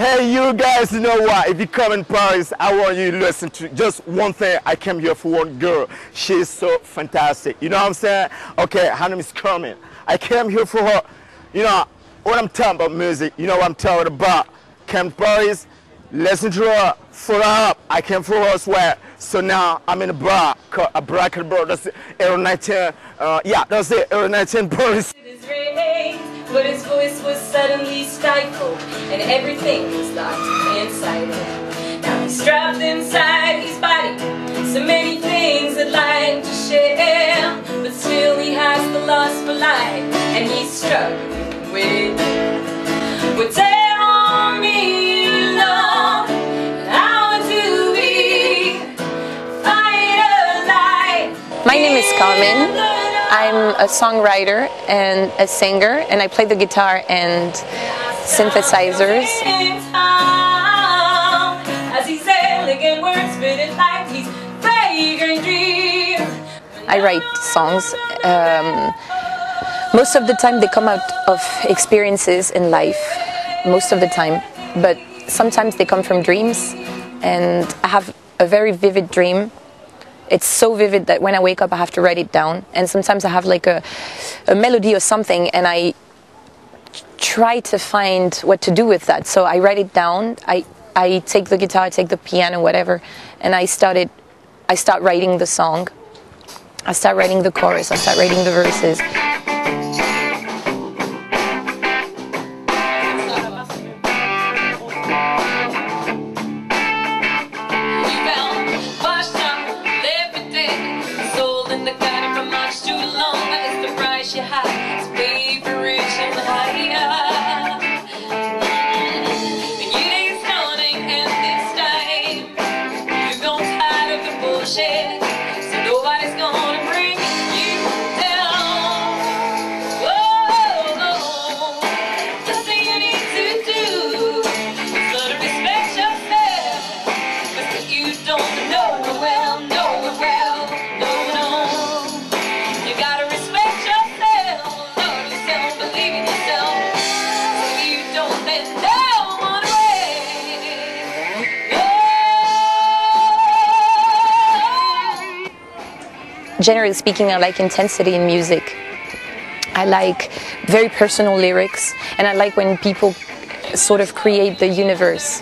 Hey, you guys, you know what? If you come in Paris, I want you to listen to just one thing. I came here for one girl. She's so fantastic. You know what I'm saying? Okay, her name is Carmyn. I came here for her. You know, when I'm talking about music, you know what I'm talking about. Came to Paris, listen to her, follow her up. I came for her as well. So now I'm in a bar, called a bracket bar. That's it, Aero 19. Yeah, that's it, Aero 19 Paris. But his voice was suddenly stifled, and everything was locked inside him. Now he's trapped inside his body, so many things I'd like to share, but still he has the lust for life, and he's struggling with it. But tell me, Lord, how do we fight a light? My name is Carmyn. I'm a songwriter and a singer, and I play the guitar and synthesizers. I write songs. Most of the time they come out of experiences in life, most of the time, but sometimes they come from dreams, and I have a very vivid dream. It's so vivid that when I wake up I have to write it down, and sometimes I have like a melody or something and I try to find what to do with that. So I write it down, I take the guitar, I take the piano, whatever, and I start writing the song. I start writing the chorus, I start writing the verses. Generally speaking, I like intensity in music. I like very personal lyrics, and I like when people sort of create the universe.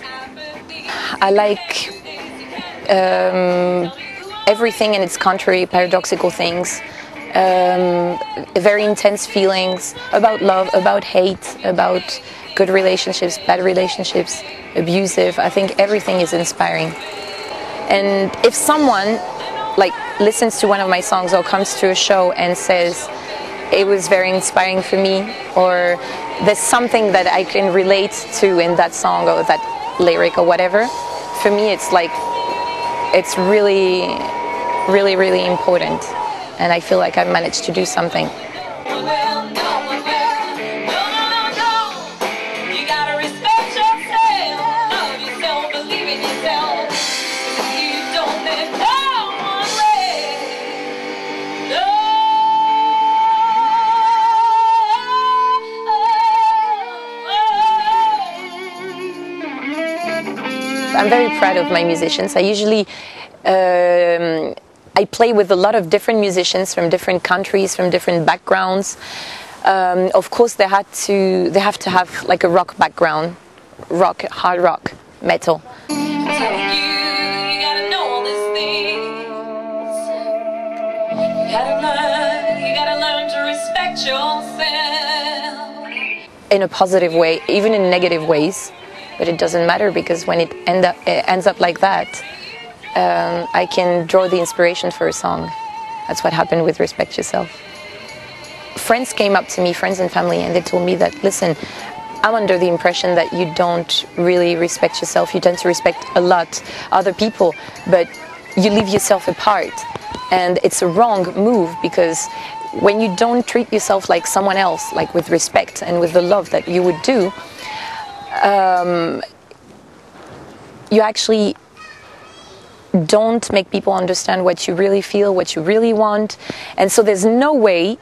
I like everything and its contrary, paradoxical things, very intense feelings about love, about hate, about good relationships, bad relationships, abusive. I think everything is inspiring. And if someone listens to one of my songs or comes to a show and says it was very inspiring for me, or there's something that I can relate to in that song or that lyric or whatever, for me it's like, it's really, really, really important, and I feel like I've managed to do something. I'm very proud of my musicians. I usually I play with a lot of different musicians from different countries, from different backgrounds. Of course, they have to have like a rock background, rock, hard rock, metal. In a positive way, even in negative ways. But it doesn't matter, because when it ends up like that, I can draw the inspiration for a song. That's what happened with Respect Yourself. Friends came up to me, friends and family, and they told me that, listen, I'm under the impression that you don't really respect yourself. You tend to respect a lot other people, but you leave yourself apart. And it's a wrong move, because when you don't treat yourself like someone else, like with respect and with the love that you would do, you actually don't make people understand what you really feel, what you really want. And so there's no way,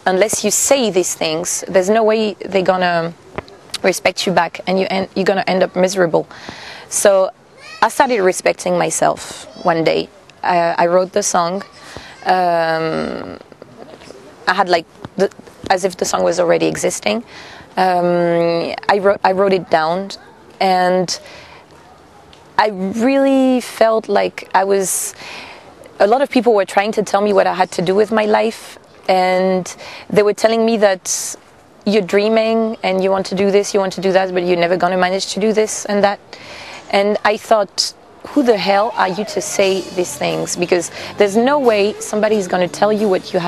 unless you say these things, there's no way they're gonna respect you back, and you're gonna end up miserable. So I started respecting myself one day. I wrote the song. I had like as if the song was already existing. I wrote it down, and I really felt like a lot of people were trying to tell me what I had to do with my life, and they were telling me that you're dreaming and you want to do this, you want to do that, but you're never going to manage to do this and that. And I thought, who the hell are you to say these things? Because there's no way somebody's going to tell you what you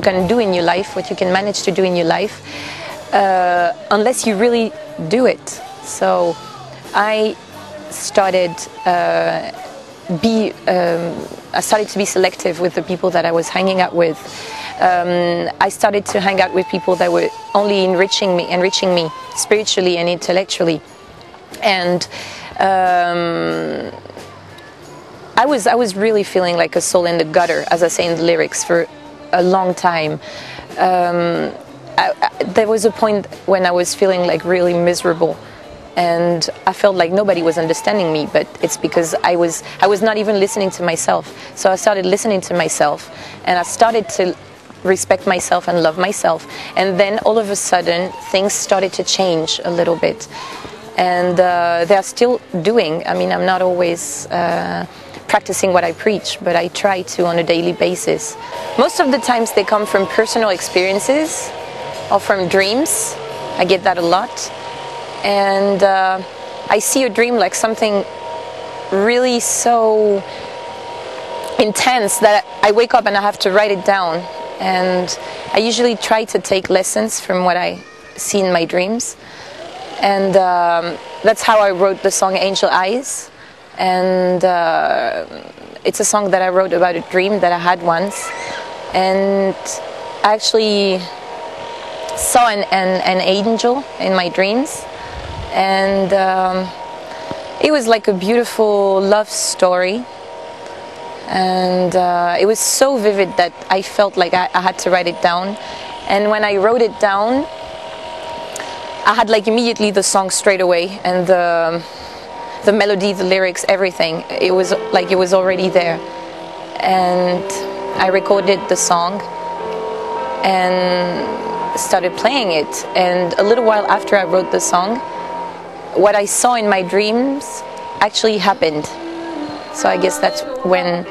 can do in your life, what you can manage to do in your life, unless you really do it. So I started I started to be selective with the people that I was hanging out with. I started to hang out with people that were only enriching me spiritually and intellectually. And I was really feeling like a soul in the gutter, as I say in the lyrics, for a long time. There was a point when I was feeling like really miserable, and I felt like nobody was understanding me, but it's because I was not even listening to myself. So I started listening to myself, and I started to respect myself and love myself. And then all of a sudden things started to change a little bit, and they're still doing. I mean, I'm not always practicing what I preach, but I try to on a daily basis. Most of the times they come from personal experiences or from dreams. I get that a lot. And I see a dream like something really so intense that I wake up and I have to write it down. And I usually try to take lessons from what I see in my dreams. And that's how I wrote the song Angel Eyes. And it's a song that I wrote about a dream that I had once. And I actually saw an angel in my dreams. And it was like a beautiful love story, and it was so vivid that I felt like I had to write it down. And when I wrote it down, I had like immediately the song straight away, and the melody, the lyrics, everything. It was like it was already there. And I recorded the song and started playing it. And a little while after I wrote the song, what I saw in my dreams actually happened. So I guess that's when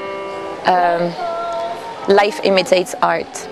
life imitates art.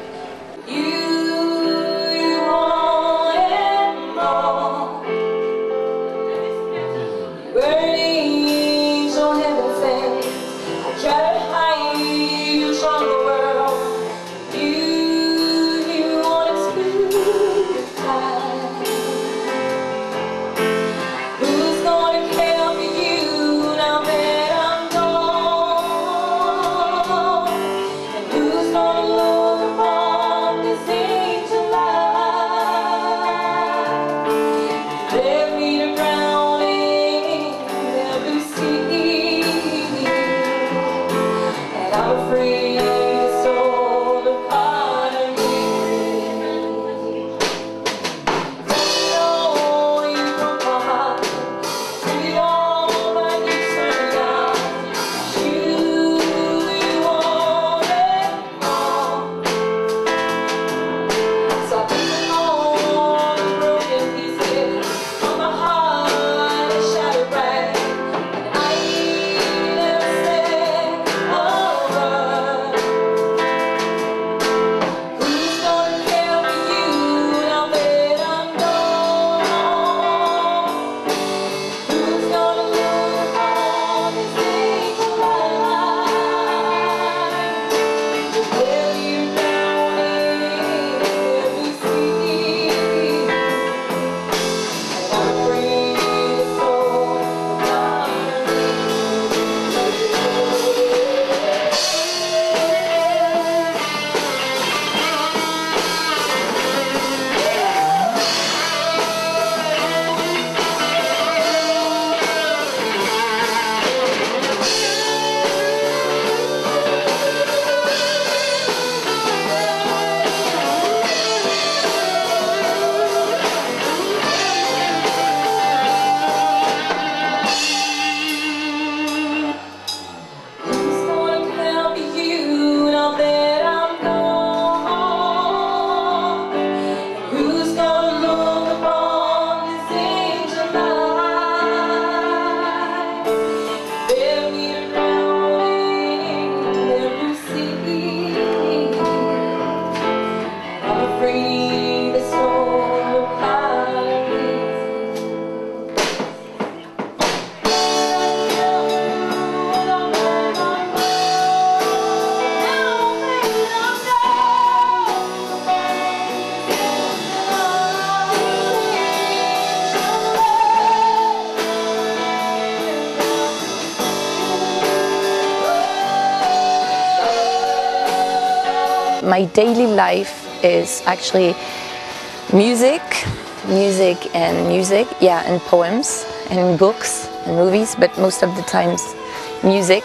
my daily life is actually music, yeah, and poems, and books, and movies, but most of the times music.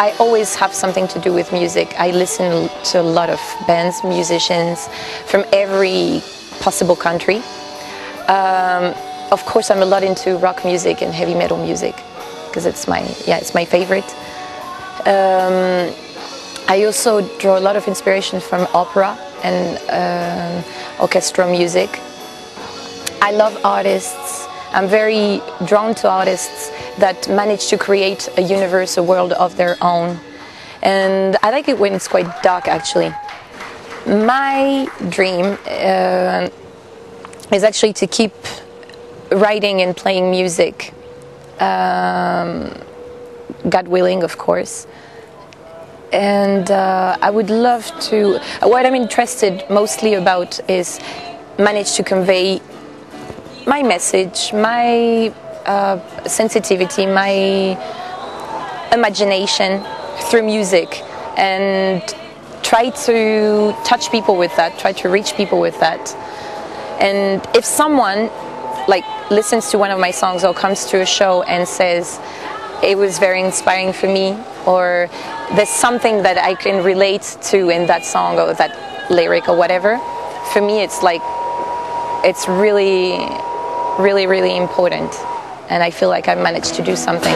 I always have something to do with music. I listen to a lot of bands, musicians from every possible country. Of course, I'm a lot into rock music and heavy metal music because it's my favorite. I also draw a lot of inspiration from opera and orchestral music. I love artists. I'm very drawn to artists that manage to create a universe, a world of their own. And I like it when it's quite dark, actually. My dream is actually to keep writing and playing music, God willing, of course. And I would love to, what I'm interested mostly about is manage to convey my message, my sensitivity, my imagination through music, and try to touch people with that, try to reach people with that. And if someone like listens to one of my songs or comes to a show and says it was very inspiring for me, or there's something that I can relate to in that song or that lyric or whatever, for me it's like, it's really, really, really important, and I feel like I've managed to do something.